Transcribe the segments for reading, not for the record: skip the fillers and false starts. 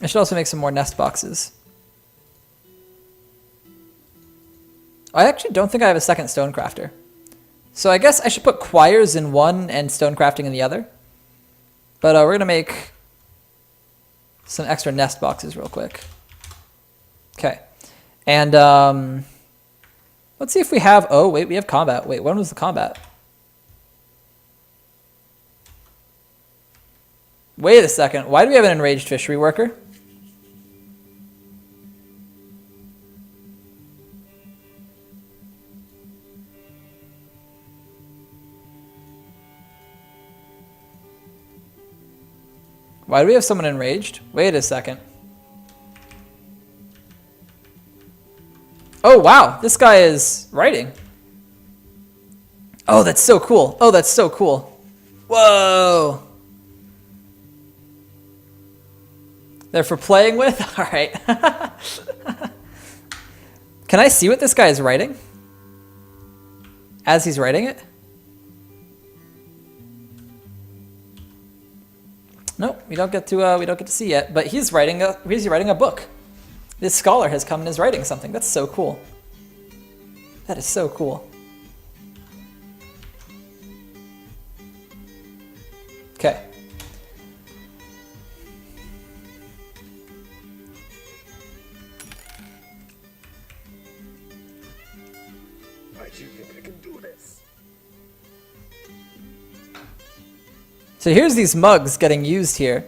I should also make some more nest boxes. I actually don't think I have a second stone crafter. So I guess I should put choirs in one and stone crafting in the other. But we're going to make some extra nest boxes real quick. Okay. And let's see if we have... Oh, wait, we have combat. Wait, when was the combat? Wait a second. Why do we have an enraged fishery worker? Why do we have someone enraged? Wait a second. Oh, wow. This guy is writing. Oh, that's so cool. Oh, that's so cool. Whoa. They're for playing with? All right. Can I see what this guy is writing? As he's writing it? Nope, we don't get to see yet. But he's writing a book. This scholar has come and is writing something. That's so cool. That is so cool. Okay. Why do you think I can do this? So here's these mugs getting used here.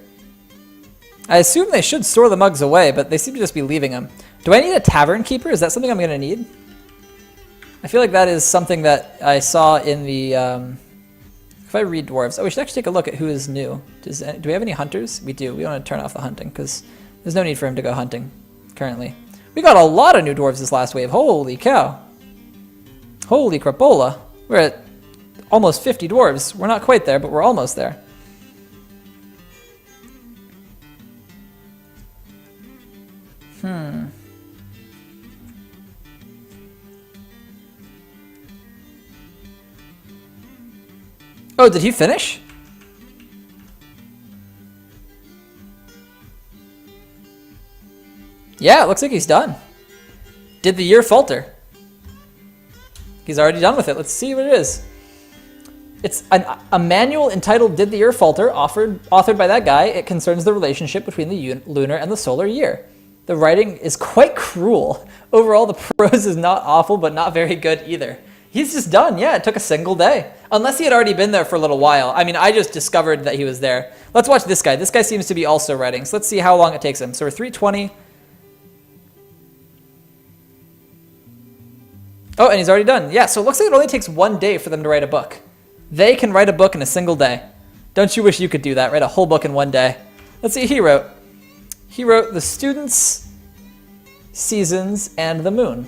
I assume they should store the mugs away, but they seem to just be leaving them. Do I need a tavern keeper? Is that something I'm going to need? I feel like that is something that I saw in the... if I read dwarves... Oh, we should actually take a look at who is new. Do we have any hunters? We do. We want to turn off the hunting, because there's no need for him to go hunting currently. We got a lot of new dwarves this last wave. Holy cow. Holy crapola. We're at almost 50 dwarves. We're not quite there, but we're almost there. Oh, did he finish? Yeah, it looks like he's done. Did the year falter? He's already done with it. Let's see what it is. It's a manual entitled Did the Year Falter, authored by that guy. It concerns the relationship between the lunar and the solar year. The writing is quite cruel. Overall, the prose is not awful, but not very good either. He's just done. Yeah, it took a single day. Unless he had already been there for a little while. I mean, I just discovered that he was there. Let's watch this guy. This guy seems to be also writing. So let's see how long it takes him. So we're 320. Oh, and he's already done. Yeah, so it looks like it only takes 1 day for them to write a book. They can write a book in a single day. Don't you wish you could do that? Write a whole book in 1 day. Let's see what he wrote. He wrote The Students, Seasons, and the Moon.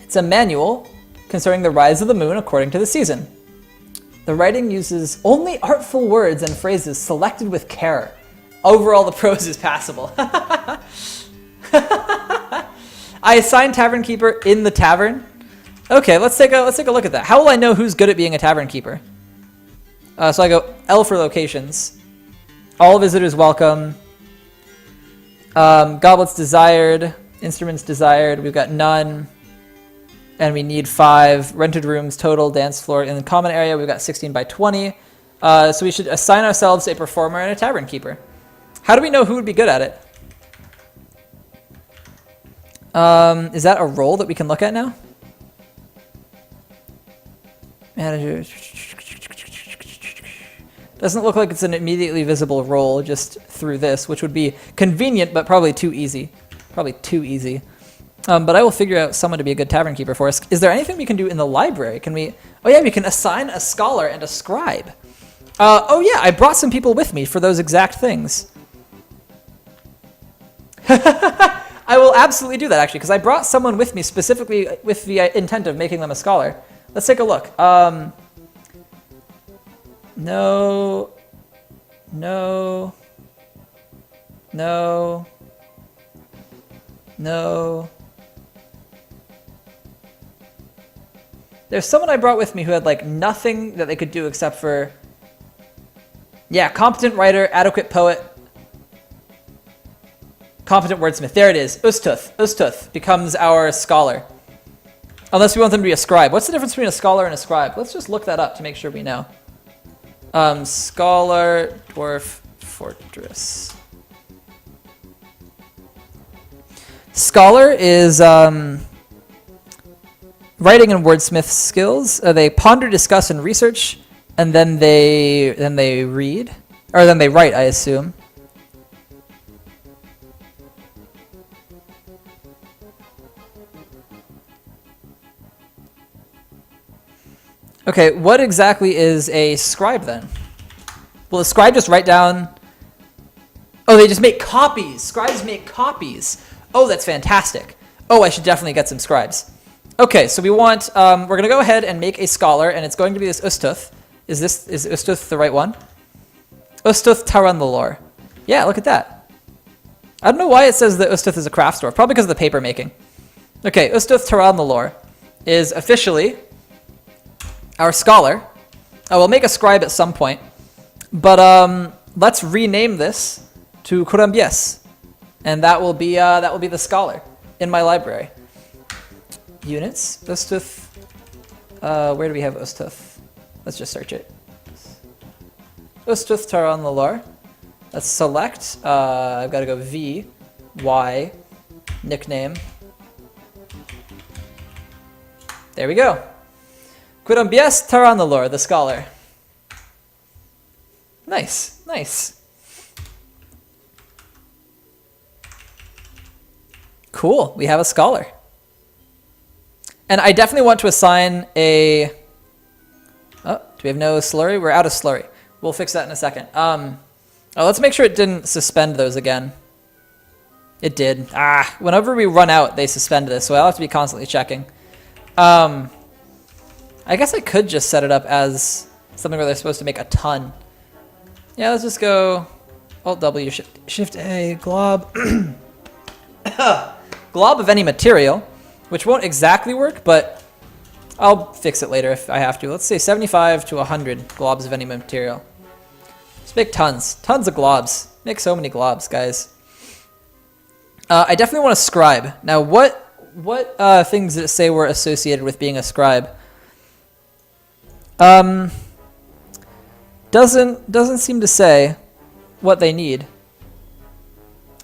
It's a manual concerning the rise of the moon according to the season. The writing uses only artful words and phrases selected with care. Overall, the prose is passable. I assigned tavern keeper in the tavern. Okay, let's take a look at that. How will I know who's good at being a tavern keeper? So I go L for locations. All visitors welcome. Goblets desired. Instruments desired. We've got none. And we need 5. Rented rooms total. Dance floor. In the common area, we've got 16 by 20. So we should assign ourselves a performer and a tavern keeper. How do we know who would be good at it? Is that a role that we can look at now? Manager. Doesn't look like it's an immediately visible role just through this, which would be convenient, but probably too easy. Probably too easy. But I will figure out someone to be a good tavern keeper for us. Is there anything we can do in the library? Can we... Oh yeah, we can assign a scholar and a scribe. Oh yeah, I brought some people with me for those exact things. I will absolutely do that, actually, because I brought someone with me specifically with the intent of making them a scholar. Let's take a look. No. No. No. No. There's someone I brought with me who had, like, nothing that they could do except for... Yeah, competent writer, adequate poet. Competent wordsmith. There it is. Ustuth. Ustuth becomes our scholar. Unless we want them to be a scribe. What's the difference between a scholar and a scribe? Let's just look that up to make sure we know. Scholar, dwarf, fortress. Scholar is writing and wordsmith skills. They ponder, discuss, and research, and then they read, or then they write, I assume. Okay, what exactly is a scribe then? Will a scribe just write down... Oh, they just make copies. Scribes make copies. Oh, that's fantastic. Oh, I should definitely get some scribes. Okay, so we want... we're going to go ahead and make a scholar, and it's going to be this Ustuth. Is Ustuth the right one? Ustuth Taran the lore. Yeah, look at that. I don't know why it says that Ustuth is a craft store. Probably because of the paper making. Okay, Ustuth Taran the lore is officially... our scholar. Oh, we'll make a scribe at some point. But let's rename this to Kurambies. And that will be the scholar in my library. Units. Ustuth. Where do we have Ustuth? Let's just search it. Ustuth Taran Lalor. Let's select. I've got to go V, Y, nickname. There we go. Kurambies Taran Lalor, the scholar. Nice, nice. Cool, we have a scholar. And I definitely want to assign a... Oh, do we have no slurry? We're out of slurry. We'll fix that in a second. Oh, let's make sure it didn't suspend those again. It did. Whenever we run out, they suspend this, so I'll have to be constantly checking. I guess I could just set it up as something where they're supposed to make a ton. Yeah, let's just go Alt-W, Shift-A, glob. Glob of any material, which won't exactly work, but I'll fix it later if I have to. Let's say 75 to 100 globs of any material. Let's make tons. Tons of globs. Make so many globs, guys. I definitely want a scribe. Now, what things did it say were associated with being a scribe? Doesn't seem to say what they need.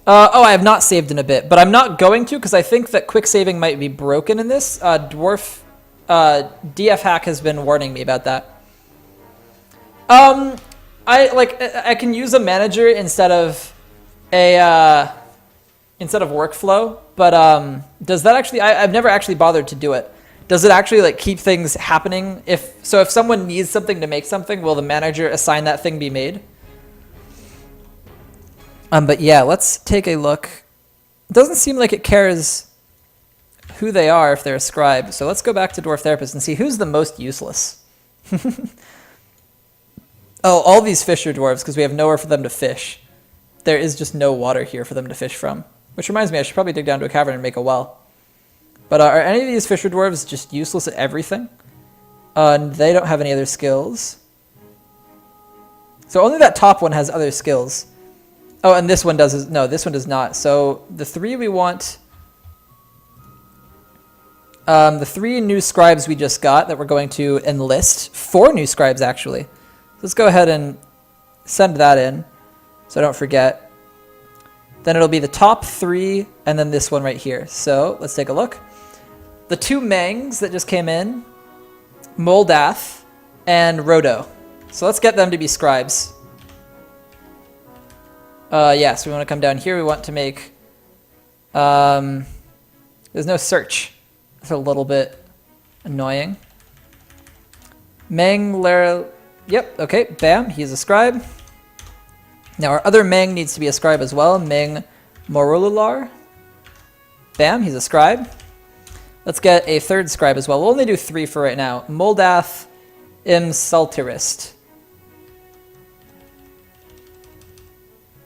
Oh, I have not saved in a bit, but I'm not going to because I think that quick saving might be broken in this. Dwarf DF hack has been warning me about that. I can use a manager instead of workflow, but does that actually? I've never actually bothered to do it. Does it actually like keep things happening? If someone needs something to make something, will the manager assign that thing be made? But yeah, let's take a look. It doesn't seem like it cares who they are if they're a scribe. So let's go back to Dwarf Therapist and see who's the most useless. Oh, all these fisher dwarves, because we have nowhere for them to fish. There is just no water here for them to fish from. Which reminds me, I should probably dig down to a cavern and make a well. But are any of these fisher dwarves just useless at everything? They don't have any other skills. So only that top one has other skills. Oh, and this one does. No, this one does not. So the three we want... the 3 new scribes we just got that we're going to enlist. 4 new scribes, actually. Let's go ahead and send that in so I don't forget. Then it'll be the top 3 and then this one right here. So let's take a look. The 2 Mangs that just came in, Moldath and Rodo. So let's get them to be scribes. Yeah, so we want to come down here. We want to make... there's no search. That's a little bit annoying. Mang Lara... Yep, okay, bam, he's a scribe. Now our other Mang needs to be a scribe as well. Mang Morulular. Bam, he's a scribe. Let's get a 3rd scribe as well. We'll only do 3 for right now. Moldath Imsaltirist.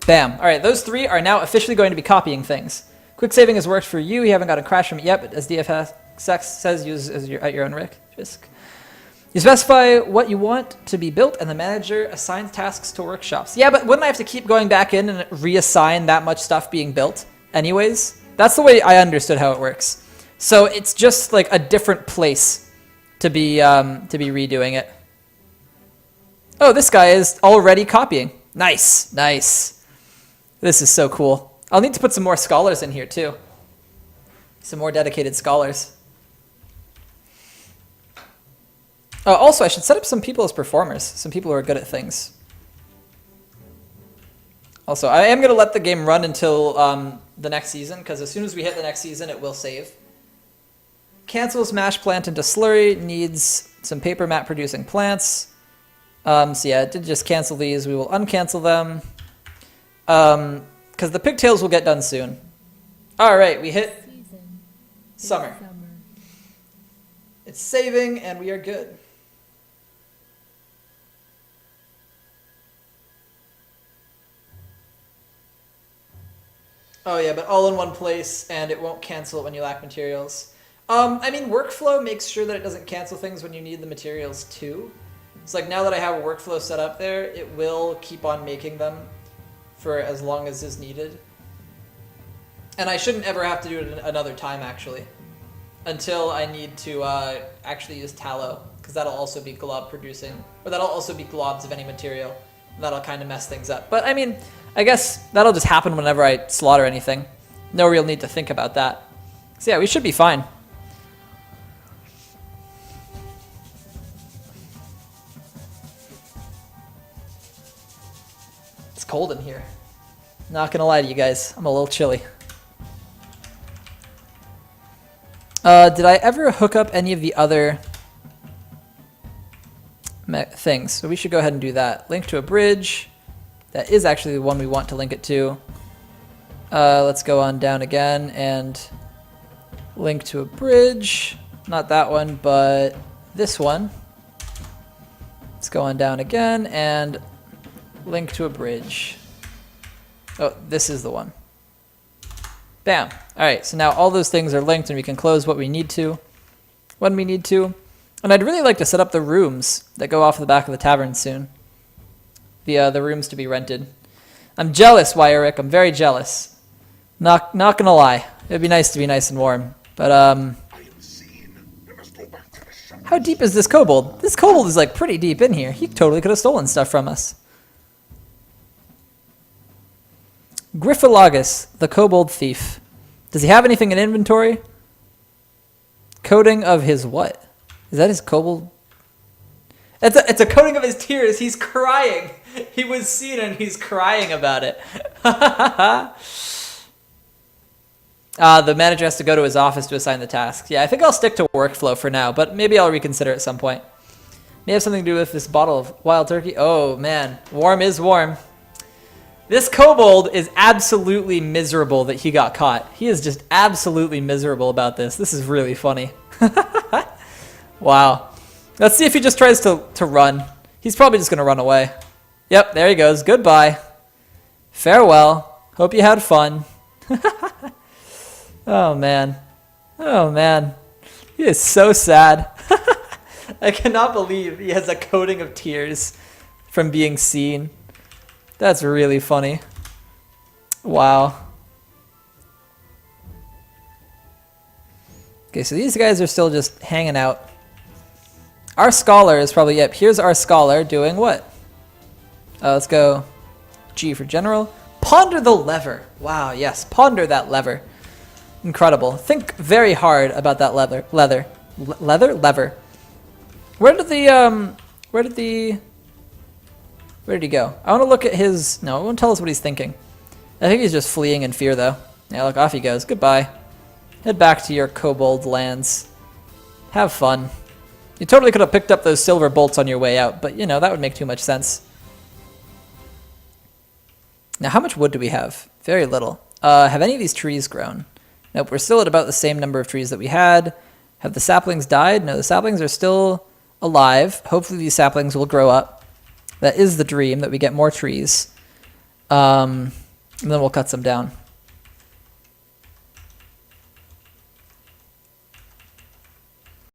Bam. All right, those 3 are now officially going to be copying things. Quick saving has worked for you. You haven't got a crash from it yet, but as DFS says, use at your own risk. You specify what you want to be built, and the manager assigns tasks to workshops. Yeah, but wouldn't I have to keep going back in and reassign that much stuff being built anyways. That's the way I understood how it works. So it's just like a different place to be redoing it. Oh, this guy is already copying. Nice, nice. This is so cool. I'll need to put some more scholars in here too. Some more dedicated scholars. Also, I should set up some people as performers. Some people who are good at things. Also, I am going to let the game run until the next season, because as soon as we hit the next season, it will save. Cancels mash plant into slurry. Needs some paper mat producing plants. So yeah, it did just cancel these. We will uncancel them. Because the pigtails will get done soon. Alright, we hit summer. It's saving, and we are good. Oh yeah, but all in one place, and it won't cancel it when you lack materials. I mean, workflow makes sure that it doesn't cancel things when you need the materials too. It's like now that I have a workflow set up there, it will keep on making them for as long as is needed. And I shouldn't ever have to do it another time, actually. Until I need to actually use tallow, because that'll also be glob producing, or that'll also be globs of any material. That'll kind of mess things up. But I mean, I guess that'll just happen whenever I slaughter anything. No real need to think about that. So yeah, we should be fine. It's cold in here. Not gonna lie to you guys, I'm a little chilly. Did I ever hook up any of the other things? So we should go ahead and do that. Link to a bridge. That is actually the one we want to link it to. Let's go on down again and link to a bridge. Not that one, but this one. Let's go on down again and link to a bridge. Oh, this is the one. Bam. All right, so now all those things are linked and we can close what we need to when we need to. And I'd really like to set up the rooms that go off the back of the tavern soon. The rooms to be rented. I'm jealous, Wyrick. I'm very jealous. Not gonna lie. It'd be nice to be nice and warm. But how deep is this kobold? This kobold is like pretty deep in here. He totally could have stolen stuff from us. Griffalagus, the kobold thief. Does he have anything in inventory? Coating of his what? Is that his kobold? It's a coating of his tears. He's crying. He was seen and he's crying about it. The manager has to go to his office to assign the tasks. Yeah, I think I'll stick to workflow for now, but maybe I'll reconsider at some point. May have something to do with this bottle of wild turkey. Oh man, warm is warm. This kobold is absolutely miserable that he got caught. He is just absolutely miserable about this. This is really funny. Wow. Let's see if he just tries to run. He's probably just going to run away. Yep, there he goes. Goodbye. Farewell. Hope you had fun. Oh, man. Oh, man. He is so sad. I cannot believe he has a coating of tears from being seen. That's really funny. Wow. Okay, so these guys are still just hanging out. Our scholar is probably, yep, here's our scholar doing what? Let's go G for general. Ponder the lever. Wow, yes, ponder that lever. Incredible. Think very hard about that lever. Lever. Where did he go? I want to look at his, no, it won't tell us what he's thinking. I think he's just fleeing in fear though. Yeah, look, off he goes. Goodbye. Head back to your kobold lands. Have fun. You totally could have picked up those silver bolts on your way out, but you know, that would make too much sense. Now, how much wood do we have? Very little. Have any of these trees grown? Nope, we're still at about the same number of trees that we had. Have the saplings died? No, the saplings are still alive. Hopefully these saplings will grow up. That is the dream, that we get more trees. And then we'll cut some down.